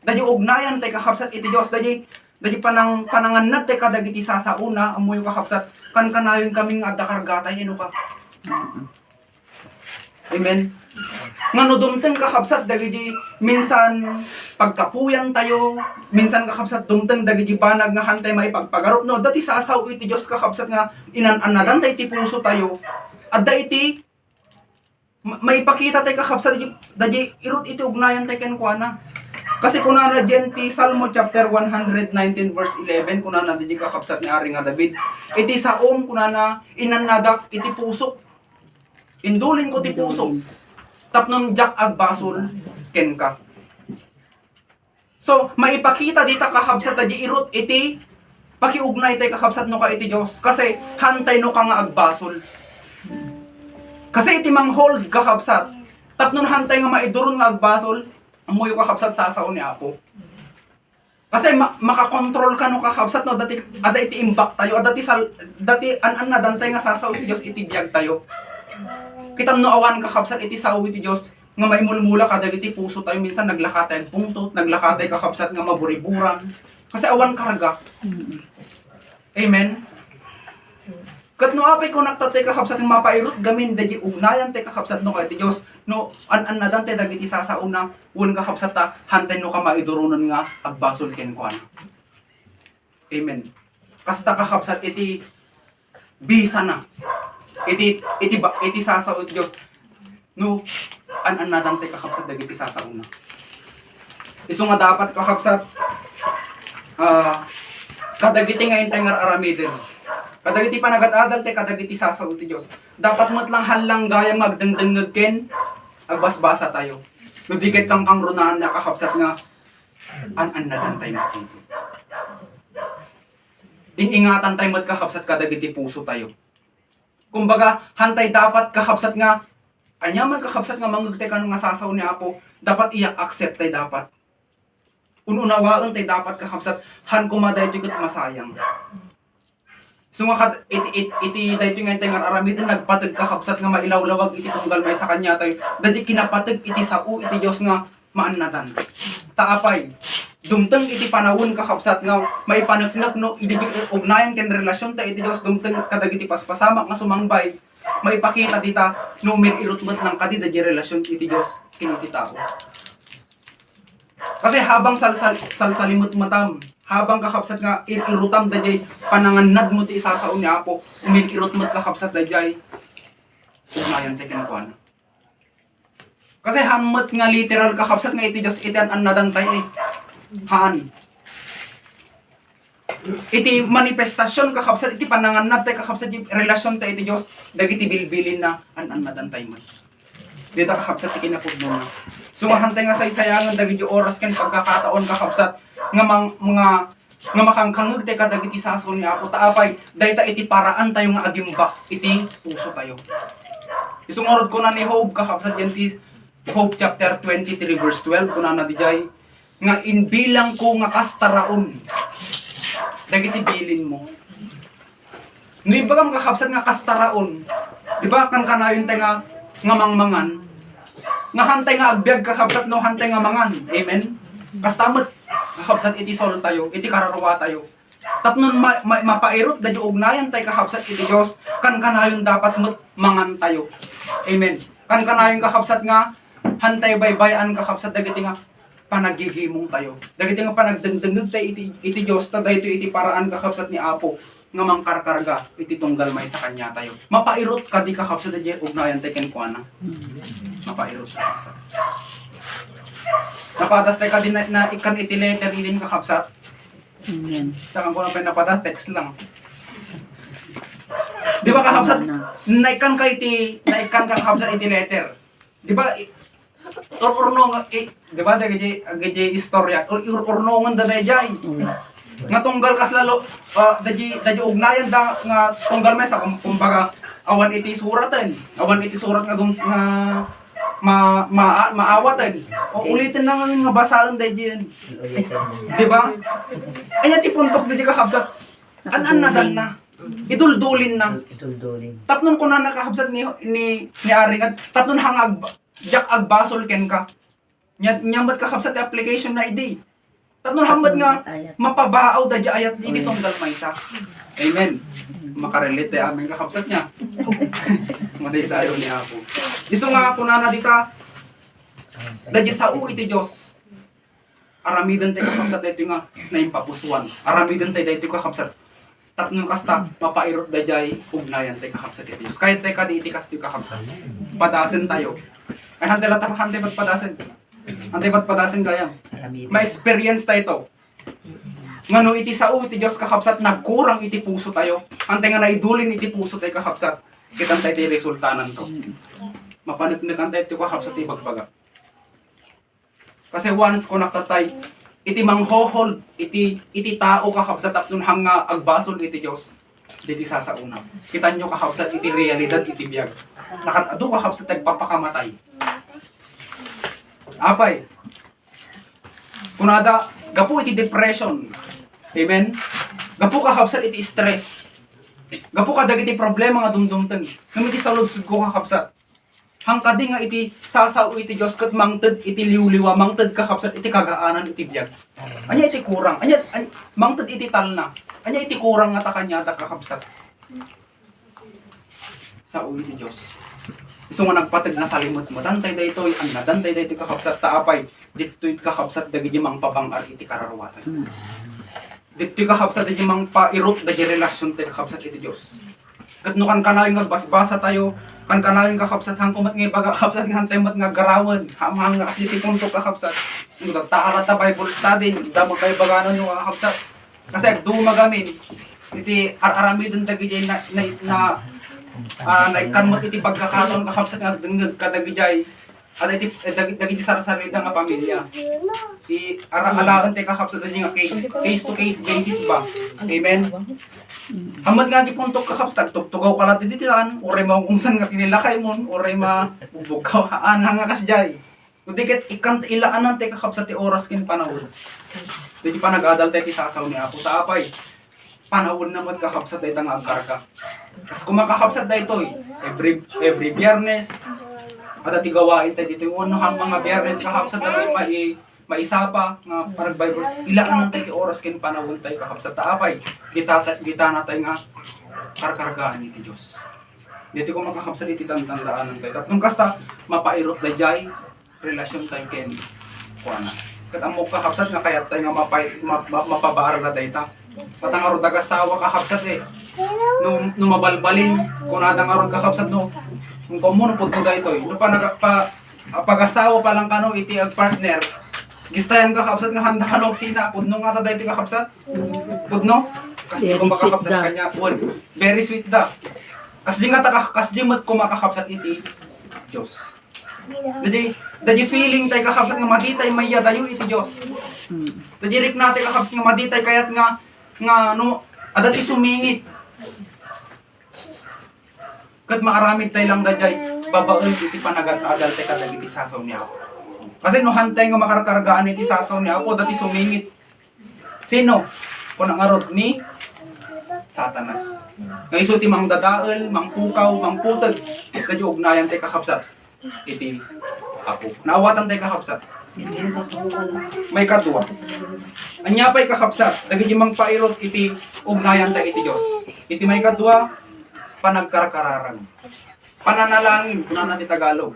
Dahil ugnayan tayo kakabsat iti Diyos, dahil pananganat tayo kadagiti sasauna, amoy kakabsat, kankanayon kaming adda kargatay, ino ka. Amen. Nga no dumteng kakabsat, dagiti minsan pagkapuyan tayo, minsan kakabsat dumteng dagiti banag nga hantay may pagpagarot, no, dati sasaw iti Diyos kakabsat nga inananadan tayo iti puso tayo, adda iti may pakita tayo kakabsat, dadi irot iti ugnayan tayo kenkwana. Kasi kunana dyan ti Salmo chapter 119 verse 11, kunana di kakabsat ni Ari nga David, iti saom kunana inanadak iti pusok. Indulin ko ti pusok. Tapnon jak agbasol ken ka. So, maipakita dita kakabsat di irot iti pakiugnay tay kakabsat no ka iti Dios kasi hantay no ka nga agbasol. Kasi iti mang-hold kakabsat. Tapnon hantay nga maiduron nga agbasol, amoy kakabsat sasao ni Apo. Kasi makakontrol ka no kakabsat no dati ada iti imbak tayo, dati an dantay nga sasao iti Dios iti biag tayo. Kitam no awan kakabsat iti sao iti Dios nga maimulmula kadagiti puso tayo minsan naglakatay pungtot, naglakatay kakabsat nga maburiburan. Kasi awan karga. Amen. Kat no apay ko nagtatay kakabsat ng mapairot gamin dagi ugnayan tay kakabsat no kay iti Dios. No an dante dagiti sasauna wen kakabsat ta hantay no ka maidurunon nga agbasol ken kuan. Amen. Kasta kakabsat iti bisa na. Iti sasao iti Dios. No an-anadan tayo kakabsat dagiti sasauna. Isu nga dapat kakabsat kadagiti nga intay nga aramiden. Kadagiti panagat-adal tayo kadagiti sasaw ti Diyos. Dapat matlang halang gaya magdendengeg ken agbasbasa tayo. Nudigit kang runahan na kakabsat nga an-anadan tayo makito. Ingatan tayo magkakabsat kadagiti puso tayo. Kumbaga, hantay dapat kakabsat nga anya man kakabsat nga mangagtay ka nga sasaw ni Apo, dapat i-accept tayo dapat. Ununawaan tayo dapat kakabsat han kumaday ito kat masayang. So nga iti dayto nga tayo nga aramidin nagpatag kakabsat nga mailawlawag iti tunggal may sa kanya tayo. Dadi kinapatag iti sao iti Dios nga maannatan. Taapay dumteng iti panawon kakabsat nga maipaneknek no iti ugnayan ken relasyon ta iti Dios dumteng kadagiti paspasamak nga sumangbay maipakita dita no mirirutmet ng kadida di relasyon iti Dios ken iti tao. Kasi habang salsalimot matam, habang kakabsat nga irutam dayay panangannad mo ti isasaon ni Apo, umikirutmet kakabsat dayay ugnayan ti kenkuana. Kasi hamot nga literal kakabsat nga iti Dios iti an-anadan tayo haan. Iti manifestasyon kakabsat iti panangannad tayo kakabsat iti relasyon tayo iti Dios dagiti bilbilin na an-anadan tayo man. Dito kakabsat iti kinapudno na. Sumahantay nga saysayangan dagiti oras ken pagkakataon kakabsat nga mga makangkangeg tayo kadagiti sasaw ni Apo taapay dayta iti paraan tayo nga agimbak iti puso tayo. Isungorod ko na ni Job kakabsat yan ti Job chapter 23 verse 12 kuna na dijay nga inbilang ko nga kastaraon dagiti bilin mo. No ibagam kakabsat nga kastaraon, di ba kan kanayon tayo nga mangmangan nga hantay nga agbyag kakabsat no hantay nga mangan. Amen. Kastamot kakabsat iti sol tayo, iti kararuwa tayo. Tapnon mapairot dadyo ugnayan tayo kakabsat iti Dios kan kanayon dapat mangan tayo. Amen. Kan kanayon kakabsat nga hantay baybayan kakabsat dagiti nga panagigimong tayo. Dagiti nga panagdengdengeg tayo iti Dios ta dayto iti paraan kakabsat ni Apo nga mangkarkarga iti tunggal may sa kanya tayo. Mapairot kadi kakabsat dadyo ugnayan tayo kenkuana. Mapairot kakabsat. Napadas tayo kadi na ikan iti letter idin kakabsat. Amen. Saka ko na pinapadas text lang. Di ba kakabsat? Naikan ka kakabsat iti letter. Di ba ururnong di ba dagiti istorya ururnongan da dayjay nga tunggal kas lalo dadyi ugnayan da nga tunggal may sa kumbaga awan iti suratan nga maawatan o ulitin na nga basalan dayjay di ba anya ti puntok dadyi kakabsat an-anadan na iduldulin na tapnon ko na nakakabsat ni aring at tapnon hangag jak agbasol ken ka. Nyambat kakabsat application na idi. Tapnon hamad nga mapabaaw da ayat iti tunggal maysa. Amen. Makarelate amin kakabsat niya. Maday tayo ni Apo. Isu nga kunana dita dadya sao iti Dios. Aramidan tayo kakabsat ito nga naimpapusuan. Aramidan tayo dito kakabsat. Tapnon kasta mapairot da jay ugnayan tayo kakabsat iti Dios. Kahit tayo kadi iti kasto kakabsat. Padasen tayo. Ay hantay ba't padasen? Hantay ba't padasen gayam? Ma-experience tayo ito. Ngano iti sao iti Dios kakabsat nagkurang iti puso tayo. Hantay nga naidulin iti puso tayo kakabsat. Kitang tayo iti resultanan to. Mapanagnagan tayo iti kakabsat iti bagbaga. Kasi once connected tayo, iti manghohold, iti tao kakabsat tapnon hanga agbasol iti Dios. Diti sasauna. Kita nyo kakabsat iti realidad iti biyag. Nakatado kakabsat nagpapakamatay. Apay. Kunada, gapu iti depression. Amen? Gapu kakabsat iti stress. Gapu kadag iti problema nga dumdumteng. Nung iti salusod ko kakabsat. Hangkadi nga iti sasaw iti Dios ket mangted iti liwliwa, mangted kakabsat iti kagaanan iti biyag. Anya iti kurang, anya mangted iti talna. Anya iti kurang nga ta kanya ta kakabsat. Sa uli iti Dios. Isu nga nagpatag na salimot mo, dantay daytoy ang nadantay daytoy kakabsat taapay, ditoy kakabsat dagiti mang pabangar iti kararwatan. Ditoy kakabsat dagiti mang pairot dagiti relasyon ti kakabsat iti Dios. Ket no kan kanayon nagbasbasa tayo kan kanayon kakapsat hang kumat nga baga kakapsat nga temot nga garawan hamang nga kasi tipunto kakapsat taara ta Bible study damo kay baganon yung kakapsat kasi duma gamin iti arami dun dagijay na kanmot iti pagkakaton kakapsat nga dengeg kadagijay ada iti dagiti sarasarita nga pamilya ti aralaan ti kakapsat nga case to case basis ba amen. Hamad nga di puntok kakapsat, tugtugaw ka lang tititan, oray maungumsan nga kinilakay mo, oray mabubugaw haan nga kasjay. Kundi ket ikant ilaanan te kakapsat ti oras kin panahon. Di pa nag-adal te ti sasaw ni ako sa apay. Panahon naman kakapsat day nga agkarka. Kas kumakakapsat day toy, every biyernes, at ti gawain tay dito yung hang mga biyernes kakapsat day maisapa nga parang Bible ilaan tayo ti oras ken panahon tayo kakapsat taapay kita na tayo nga karkargaan iti Dios dito ko makakapsat iti tandaan tayo tapno kasta mapairot dayjay relasyon tayo ken kuana ket amok kakapsat nga kayat tayo nga mapabaar na dayta patangaro dagasawa kakapsat no mabalbalin kun ada nga ron kakapsat no kung komuno pud mo daytoy no pag-asawa pa lang kano iti ag partner gistayan kakapsat nga handa kanong sina pudno nga ta daytoy kakapsat pudno kasi kung makakapsat kanya pud very sweet da kasi nga ta kasi mat ko makakapsat iti Dios dadi feeling tay kakapsat nga maditay maya dayo iti Dios dadi rik natin kakapsat nga maditay kayat nga no adati sumingit ket maaramid tay lang dayjay babaen iti panagat-agal tay kadagiti sasaw niya kasi no hantay nga makarkargaan iti sasaw ni Apo dati sumingit. Sino? Kung ang arot ni Satanas. Nga iso ti mang dadael, mang pukaw, mang putag. Kadyo ugnayan tay kakapsat. Iti Apo. Naawatan tay kakapsat. May kadwa. Anya pa'y kakapsat. Dagiti mang pairot iti ugnayan tay iti Dios. Iti may kadwa panagkarkararan. Pananalangin kunana ti Tagalog.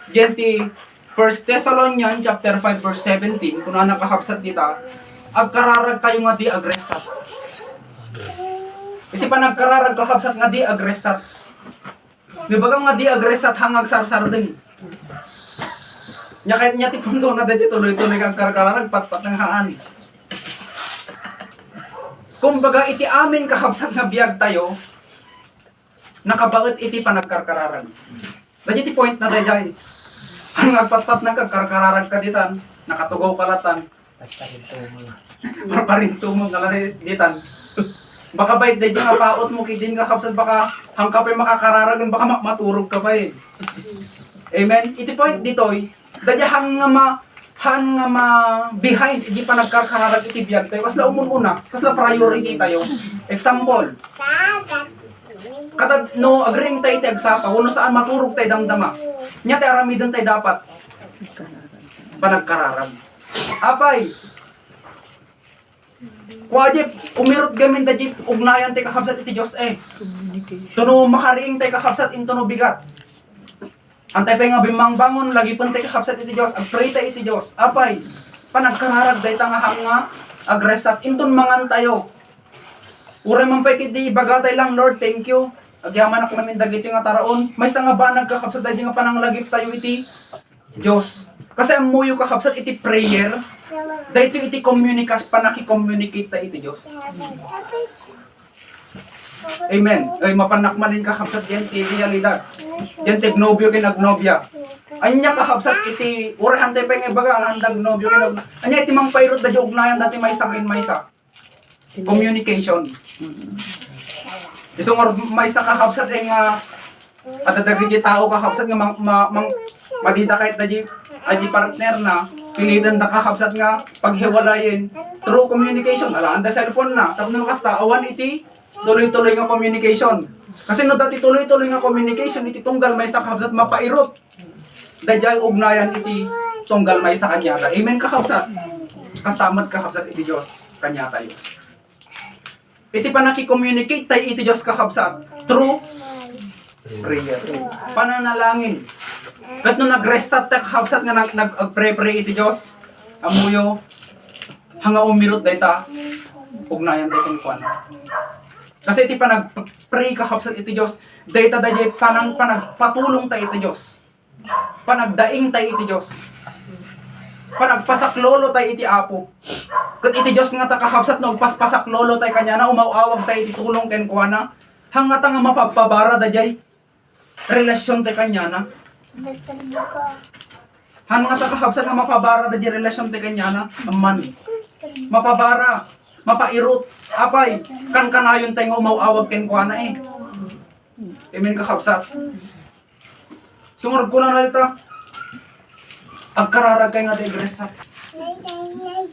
Diyan ti 1 Thessalonians chapter 5 verse 17 kung nakakapsat dita agkararag kayo nga di agresat. Iti pa nagkararag kakapsat nga di agresat. Di ba nga di agresat hangag sarsardeng. Nya kahit nya ti punto na dito tuloy-tuloy kang karkararag patpat ng haan. Kumbaga iti amin kakapsat nga biyag tayo nakabaet iti panagkarkararag. Dadi ti point na dayjay. Ang agpatpat ng kagkarkararag ka ditan, nakatugaw kalatan. Parparinto mo nga ditan. Baka bait day nga paot mo kidin ka kapsat baka hangkapay makakararagan baka maturog ka pa eh. Amen. Iti point ditoy, dadya hang nga ma behind iti pa nagkarkararag iti biyag tayo. Kasla umununa, kasla priority tayo. Example. Kada no agreeing tayo iti agsapa, kuno saan maturog tayo damdama. Nya tayo aramidan tayo dapat panagkararag. Apay, wajib umirot gamin da jip ugnayan tayo kakapsat iti Diyos Tuno makariing tayo kakapsat into no bigat. Antay pa nga bimangbangon, lagi pun tayo kakapsat iti Diyos, agpray tayo iti Diyos. Apay, panagkararag dahi nga hanga, agresat, inton mangan tayo. Uray man pa kiti bagatay lang, Lord, thank you. Agyaman ako namin dagiti nga taraon. May sa nga ba nagkakapsat dahil nga pananglagip tayo iti Diyos. Kasi ang muyo kakapsat iti prayer. Dahil iti communicate, panaki-communicate tayo iti Diyos. Amen. Ay mapanakmanin kakapsat yan iti realidad. Yan iti gnobyo kinagnobya. Anya kakapsat iti urahan tayo pa nga baga handag gnobyo kinagnobya. Anya iti mang pairot dahil ugnayan dati may sakin may sak. Communication. Isong may sa kakapsat nga at dagiti tao kakapsat nga madita kahit aji partner na pilitan da kakapsat nga paghiwalayin through communication. Ala anda cellphone na tapno kasta awan iti tuloy-tuloy nga communication. Kasi no dati tuloy-tuloy nga communication iti tunggal may sa kakapsat mapairot. Dayjay ugnayan iti tunggal may sa kanya. Amen kakapsat. Kastamat kakapsat iti Dios kanya tayo. Iti pa nakikomunicate tayo iti Diyos kakabsat through prayer. Pananalangin. Kat no nag-restat tayo kakabsat nga nag-pray iti Diyos, amuyo, hanga umirot dahi ta, ugnayan tayo kong kwan. Kasi iti panag-pray kakabsat iti Diyos, dayta dayay panagpatulong tayo iti Diyos. Panagdaing tayo iti Diyos. Panagpasaklolo tayo iti Apo. Kat iti Diyos nga takakabsat no paspasaklolo tayo kanya na umawawag tayo iti tulong ken kuana. Hangata nga mapagpabara dayay relasyon tayo kanya na. Hangata kakabsat nga mapabara dayay relasyon tayo kanya na. Aman. Mapabara, mapairot, apay, kanayon tayo nga umawawag ken kuana eh. Amen kakabsat. Sungurad ko na nalita. Agkararag kay nga degresat.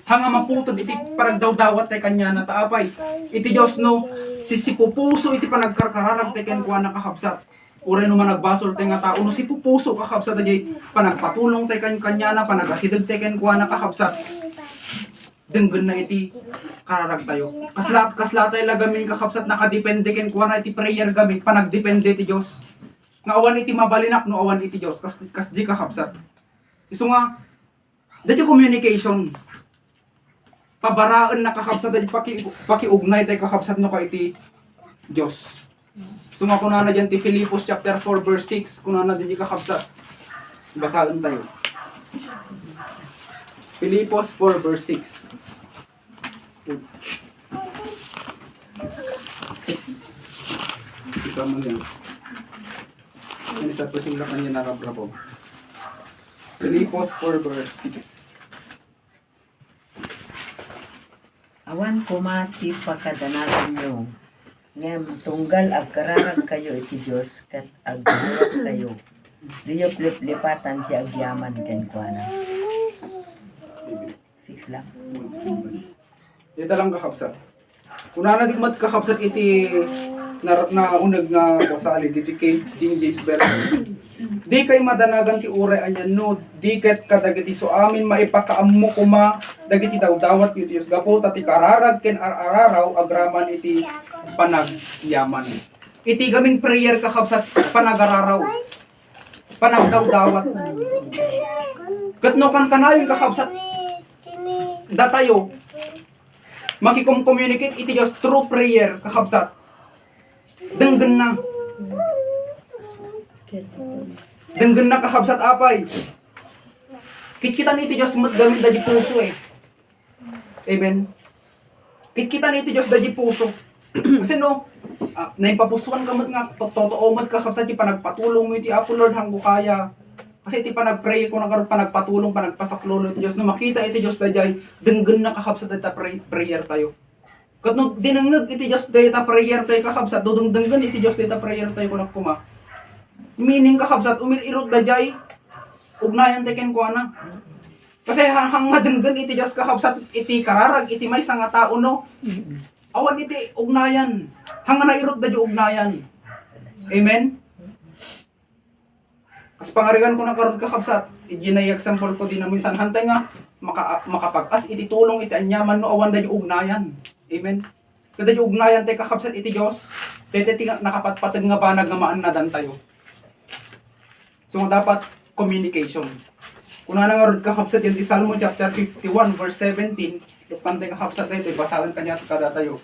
Hanga maputod iti paragdaw-dawat tay kanya na taapay. Iti Dios no sisipupuso iti panagkarkararag tay ken kuana kakabsat. Uray no man nagbasol tay nga tao no sipupuso kakabsat tay panagpatulong tay kanya na panagasideg tay ken kuana kakabsat. Denggen na iti kararag tayo. Kasla tay lagamin kakabsat nakadepende ken kuana iti prayer gamit panagdepende ti Dios. Nga awan iti mabalinak no awan iti Dios kas di kakabsat. Isu nga dadyo communication. Pabaraan na kakabsat dadyo pakiugnay tay kakabsat no ka iti Dios. Isu nga kunana diyan ti Filipos chapter 4 verse 6 kunana dadyo kakabsat. Basahan tayo. Filipos 4 verse 6. Ikaw mo yan. Yan sa pasing lakan niya narabrabo. Filipos 4 verse 6. Awan kumati pakadanagan nyo. Ngem tunggal agkararag kayo iti Diyos kat agbuhat kayo. Diyo lip-lipatan ti agyaman ken kuana. 6 lang. Dito lang kakabsat. Kunana di mat kakabsat iti naunag nga basalig iti King James Version. Di kay madanagan ti uray anyan no, di ket kadagiti so amin maipakaammo kuma dagiti dawdawat iti Dios gapo tati kararag ken araraw agraman iti panagyaman. Iti gaming prayer kakabsat panagararaw. Panagdawdawat. Ket no kan kanayon kakabsat datayo makikom-communicate iti Dios through prayer kakabsat. Denggen na. Denggen na kakabsat apay. Kitkitan iti Dios gamit dadi puso eh. Amen. Kitkitan iti Dios dadi puso. Kasi no, naipapusuan kamot nga totoo mat kakabsat ti panagpatulong mo iti Apo Lord hanggo kaya. Kasi iti panagpray ko na karon panagpatulong panagpasaklolo iti Dios no makita iti Dios dayay denggen na kakabsat iti prayer tayo. Kat no dinengeg iti Dios dayta prayer tayo kakabsat dudenggen iti Dios dayta prayer tayo kuno kuma. Meaning kakabsat umirot dayay ugnayan tayo ken kuana. Kasi hanga denggen iti Dios kakabsat iti kararag iti maysa nga tao no. Awan iti ugnayan. Hanga nairot dayay ugnayan. Amen. Kas pangarigan ko na karon kakabsat, ginay example ko din na minsan hantay nga makapag-as iti tulong iti anyaman no awan dayay ugnayan. Amen. Kada yung ugnayan tayo kakabsat iti Diyos, dito nakapatpatag nga banag nga maanadan tayo. So dapat communication. Kung na nga rin kakabsat yung Salmo chapter 51 verse 17, yung kantay kakabsat tayo, basalan kanya at kada tayo.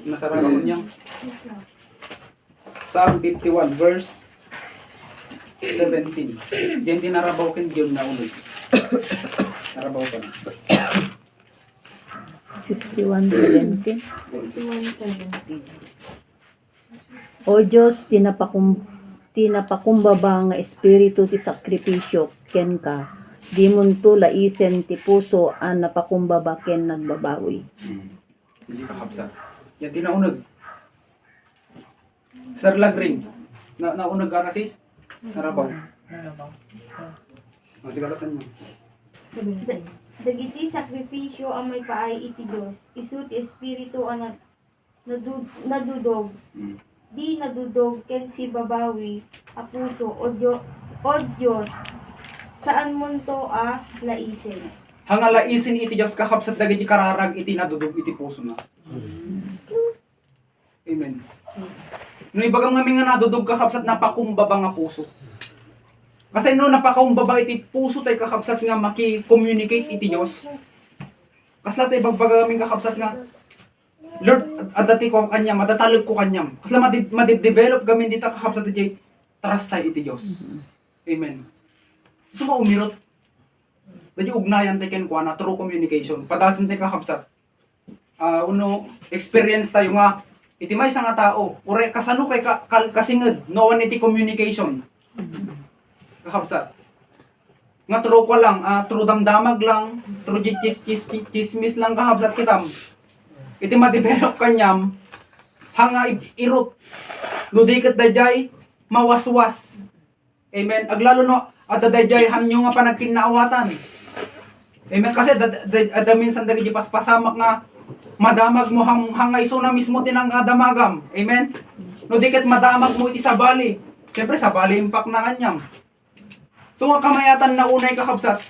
Nasarap niyang Psalm 51 verse 17. Diyan tinarabaw kin Diyon na ulit. Narabaw ka na. 51:17. O Diyos, tinapakumbaba nga espiritu ti sakripisyo ken ka. Di munto laisen ti puso an napakumbaba ken nagbabawi. Hindi kakabsat. Yan tinaunag. Sarlag ring. Naunag ka na sis? Narabaw. Masigalatan mo. Dagiti sakripisyo ang may paay iti Diyos. Isu ti espiritu ang nadudog. Di nadudog ken si babawi a puso o Diyos. Saan munto a laisen? Hanga laisin iti Diyos kakabsat dagiti kararag iti nadudog iti puso na. Amen. No ibagam nga nga nadudog kakabsat napakumbaba nga puso. Kasi no napakakumbaba iti puso tay kakabsat nga maki-communicate iti Diyos. Kasla tayo bagbagaming kakabsat nga, Lord, adati ko kanyam, madatalog ko kanyam. Kasla madidevelop gamin dito kakabsat iti trust tayo iti Diyos. Amen. So maumirot. Dadi ugnayan tayo kenkwana through communication. Padasan tayo kakabsat. Experience tayo nga, iti may nga tao, ure kasano kay kasinged, no one iti communication. Kakabsat. Nga true ko lang, true damdamag lang, true chismis lang kakabsat kitam. Iti ma-develop kanyam, hanga irot, nudikat dayjay, mawaswas. Amen. Aglalo no, at dayjay hanyo nga panagkinaawatan. Amen. Kasi minsan dagi paspasamak nga, madamag mo hanga iso na mismo tinang kadamagam. Amen. Nudikat madamag mo iti sabali. Siyempre sabali impact na kanyam. So nga kamayatan na unay kakabsat,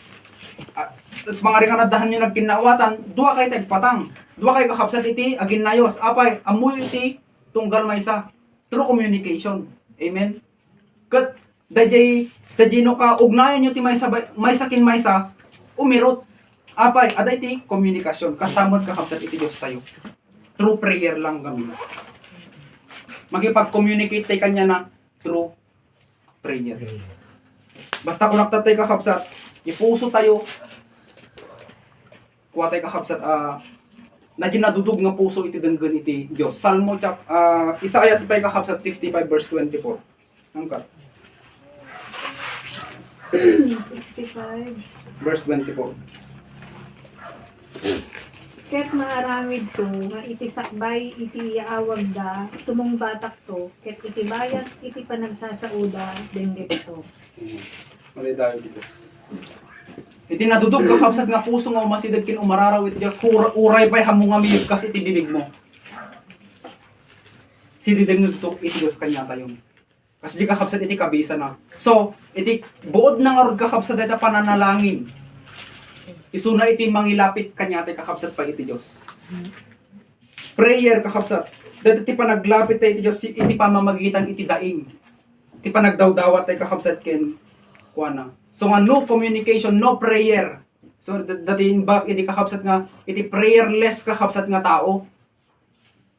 tapos mga rikanadahan nyo nagkinaawatan, duwa kay tagpatang. Duwa kay kakabsat iti aginayos. Apay, amoy iti tunggal maysa. Through communication. Amen. Kat dajay no ka ugnayan nyo ti maysa kin maysa, umirot. Apay, aday iti komunikasyon. Kastamod kakabsat iti Diyos tayo. Through prayer lang kami. Magipag-communicate tayo kanya na through prayer. Basta kung nagtatay kakabsat, ipuso tayo, kuha tayo kakabsat, na ginadudog nga puso iti denggan iti Diyos. Salmo, Isaiah pa kakabsat 65 verse 24. Angkat. 65. Verse 24. Ket maaramid to, nga iti sakbay iti yaawag da, sumong batak to, ket iti bayat iti panagsasauda, denggit to. Mali tayo iti Diyos. Iti nadudog kakabsat nga puso nga umasidag kin umararaw iti Diyos, uray pa'y hamong nga miyog kasi iti bibig mo. Sididengag to iti Diyos kanya tayo. Kasi di kakabsat iti kabisa na. So, iti buod na nga rod kakabsat iti pananalangin. Isuna iti mangilapit kanya tayo kakabsat pa iti Diyos. Prayer kakabsat. Dati iti panaglapit tayo iti Diyos, iti pamamagitan iti daing. Iti panagdawdawat tayo kakabsat ken kuana. So nga no communication, no prayer. So dati back iti kakabsat nga, iti prayerless kakabsat nga tao.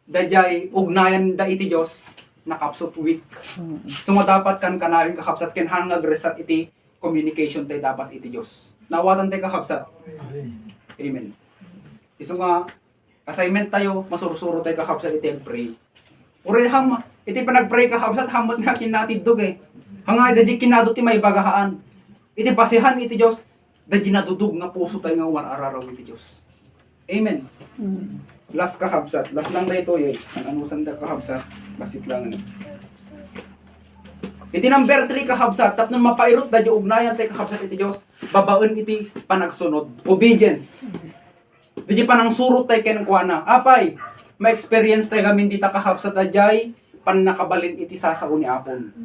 Dajay ugnayan da iti Diyos, nakapsot weak. So nga dapat kan kanayon kakabsat ken hangag resat iti communication tayo dapat iti Diyos. Nawatan tayo kakabsat. Amen. Iso nga, assignment tayo, masursuro tayo kakabsat iti pray. Uri iti panag-pray kakabsat, hamot nga kinatidog eh. Hangay dadya kinado ti may bagahaan. Iti basihan iti Diyos, dadya nadudug nga puso tayo nga warararaw iti Diyos. Amen. Last kakabsat, last lang tayo ito eh. Ang anusan tayo kakabsat, basit lang. Iti number 3 kakabsat, tapnon mapairot dadya ugnayan tayo kakabsat iti Diyos, babaon iti panagsunod. Obedience. Dadya panang surot tayo kenkuana. Apay, ma-experience tayo gamin dita kakabsat dadjay, pan nakabalin iti sasao ni Apon.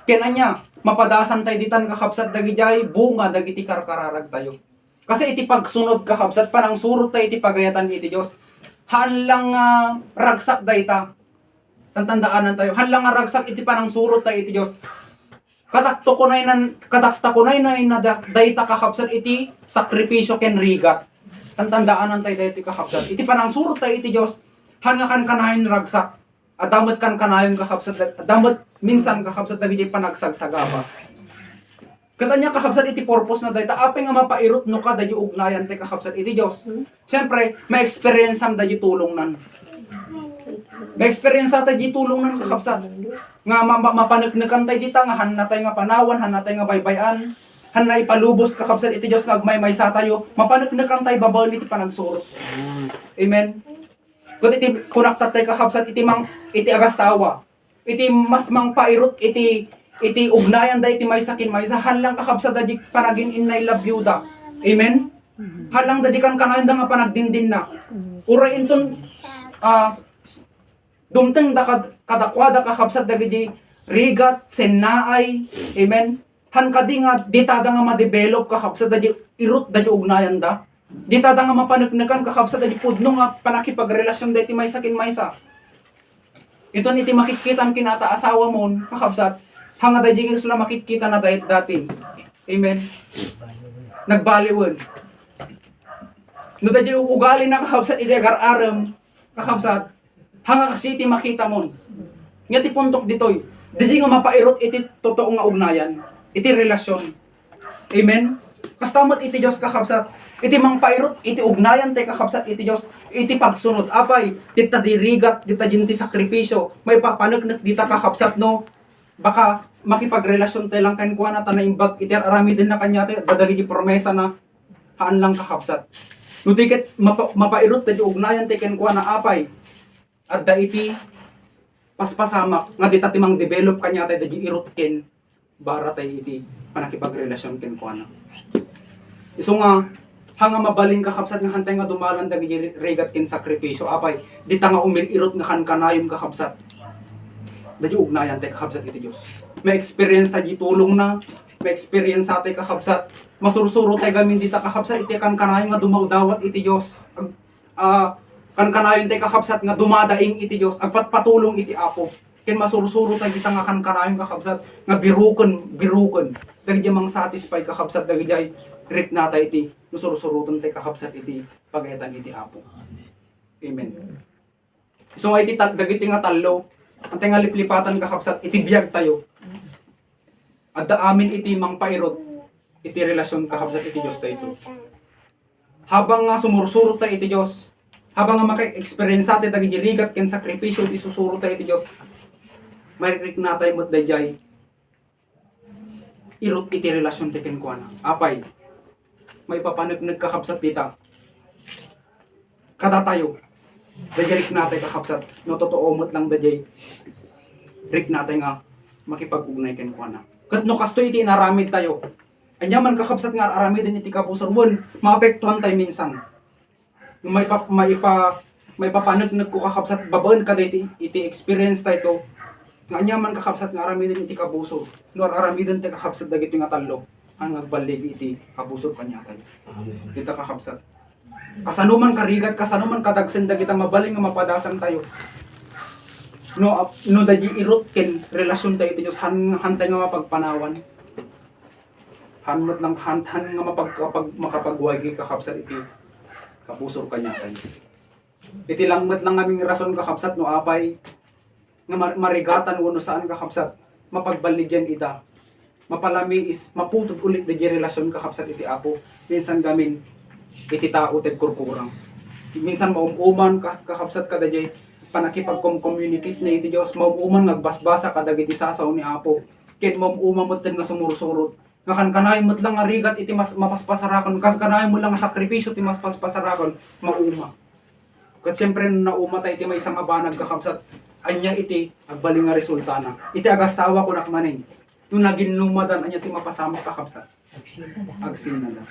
Kenanya, mapadasan tayo ditan kakabsat dagijay, bunga dagiti karkararag tayo. Kasi iti pagsunod kakabsat, panang surot tayo iti pagayatan iti Diyos. Hanlang ragsak dayta. Tantandaanan tayo. Hanlang ragsak iti panang surot tayo iti Diyos. Katakto ko na na dayta kakabsat iti sakripisyo ken rigat. Tantandaanan tayo dayta kakabsat. Iti panang surot tayo iti Diyos. Hanga kan kanayon ragsak. Adamot kan kanayon kakabsat. Adamot minsan kakabsat dagiti panagsagsagaba. Katanya kakabsat iti purpose na dayta apay nga mapairot no ka dadyo ugnayan tay kakabsat iti Dios. Siyempre, ma-experience am dadyo tulong nan. Ma-experience ta dadyo tulong nan kakabsat. Nga mapanagnekan tay dita nga hanatay nga panawan, hanatay nga baybayan, hanay palubos kakabsat iti Dios nga agmay sa tayo, mapanagnekan tay babaw iti panagsurot. Amen. Ket iti kunaksat tay kakabsat iti agasawa. Iti mas mangpairot iti ugnayan da iti maysa kin maysa halang kakabsat da di panagin inay labyuda. Amen. Halang da di kan kanayon da nga panagdindin na. Uray inton dumteng da kadakwada kakabsat da di rigat sennaay. Amen. Han kadi nga ditada nga ma-develop kakabsat da di irot da di ugnayan da. Ditada nga mapanagnekan kakabsat da di pudno nga panakipagrelasyon da iti maysa kin maysa. Ito iti makikita kinata asawa mo kakabsat. Hanga da jingin sila makikita na dati. Amen. Nagbaliwan. No dadyo ugali na kakabsat iti agar-aram kakabsat hanga kasi iti makita mo. Nga ti puntok ditoy. Dadyo nga mapairot iti totoo nga ugnayan, iti relasyon. Amen. Kastamot iti Dios kakabsat. Iti mangpairot iti ugnayan tay kakabsat iti Dios, iti pagsunod apay dita dirigat dita jinti sakripisyo. May papanagnek dita kakabsat no. Baka makipagrelasyon tay lang kan kuana tanaimbag iti arami din na kanya tay dadagi di promesa na haan lang kakabsat. No tiket mapairot tay ugnayan tay ken kuana apay adda iti paspasamak nga dita timang develop kanya tay dadgi irot ken bara tay iti panakipagrelasyon ken kuana. Isu nga hanga mabalin kakabsat nga hantay nga dumalan dagiti regat ken sakripisyo apay dita nga umirot nga kan kanayon kakabsat. Dadyo ugnayan tay kakabsat iti Dios. May experience tayo tulong na, may experience sa tay kakabsat. Masursuro tayo gamin dita kakabsat iti kan kanayon nga dumawdawat iti Dios. Kan kanayon tay kakabsat nga dumadaing iti Dios, agpatpatulong iti Apo. Ken masursuro tayo dita nga kan kanayon kakabsat nga biruken. Dagiti mang satisfy kakabsat dagiti grip nata iti nusursuruton tay kakabsat iti pagayetan iti Apo. Amen. So iti dagiti nga tallo, antay nga liplipatan kakabsat iti biyag tayo. Adda amin iti mangpairot iti relasyon kakabsat iti Dios tayo. Habang nga sumursurot tayo iti Dios, habang nga maka-experience natin dagiti rigat ken sakripisyo iti susuro tayo iti Dios, may rik natay met dayjay irot iti relasyon ti ken kuana. Apay may papanagnek kakabsat dita. Kada tayo dayjay rik natay kakabsat no totoo met lang dayjay rik natay nga makipag-ugnay ken kuana. Ket no kasto iti naramid tayo. Anya man kakabsat nga aramid iti kabusor mon, maapektuhan tayo minsan. May papanagnek ko kakabsat babaen kada iti experience tayo to. Nga anya man kakabsat nga aramid iti kabusor. No aramid iti kakabsat dagiti nga tallo. Ang nagbalig iti kabusor kanya tayo. Dita kakabsat. Kasanuman karigat, kasanuman kadagsen dagita mabaling nga mapadasan tayo. No dadyi irot ken relasyon tayo iti Dios hantay nga mapagpanawan. Hanmat lang han nga makapagwagi kakabsat iti kabusor kanya tayo. Iti langmet lang aming rason kakabsat no apay nga marigatan wano saan kakabsat mapagbaligyan ita. Mapalami is maputod ulit dadyi relasyon kakabsat iti Apo. Minsan gamin iti tao ted kurkurang. Minsan maumuman kakabsat kada jay panakipag-communicate na iti Dios, maumuman nagbasbasa kadagiti sasaw ni Apo. Ket maumuman mo nga sumursurot. Nga kankanay mo lang nga rigat iti mas mapaspasarakon, kankanay mo lang nga sakripisyo iti mas paspasarakon, mauma. Ket siyempre naumatay iti may isang abanag kakabsat, anya iti agbaling nga resulta na. Iti agasawa ko nakmanin. Nung naging lumadan, anya iti mapasamak kakabsat. Agsina na.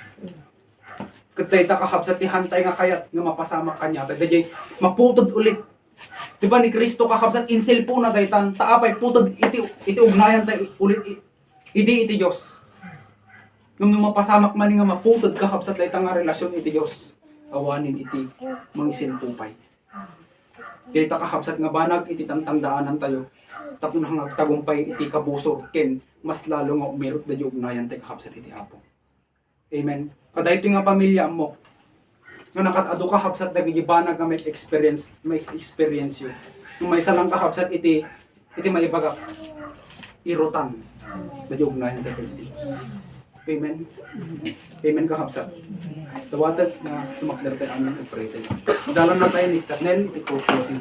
Ket ta kakabsat ti hantay nga kayat nga mapasamak kanya. Dayjay maputod ulit. Diba ni Kristo kakabsat insil po na daytan taapay putod iti ugnayan tay ulit iti Dios. Nung mapasamak man nga maputod kakabsat daytan nga relasyon iti Dios. Awanin iti mangisin pupay. Dita kakabsat nga banag iti tangtangdaanan tayo. Tapno nga tagumpay iti kabusor ken mas lalo nga umirot dadyo ugnayan tay kakabsat iti Apo. Amen. Kadayto nga pamilya mo nga nakatado kakabsat dagiti banag nga may experience yun. Kung may salang kakabsat iti maibagak irutan dadyo ugnayan tay iti. Amen. Amen kakabsat. Tawatag na tumakder tayo amin ag-pray tayo. Dalan na tayo ni Stanel, ito closing.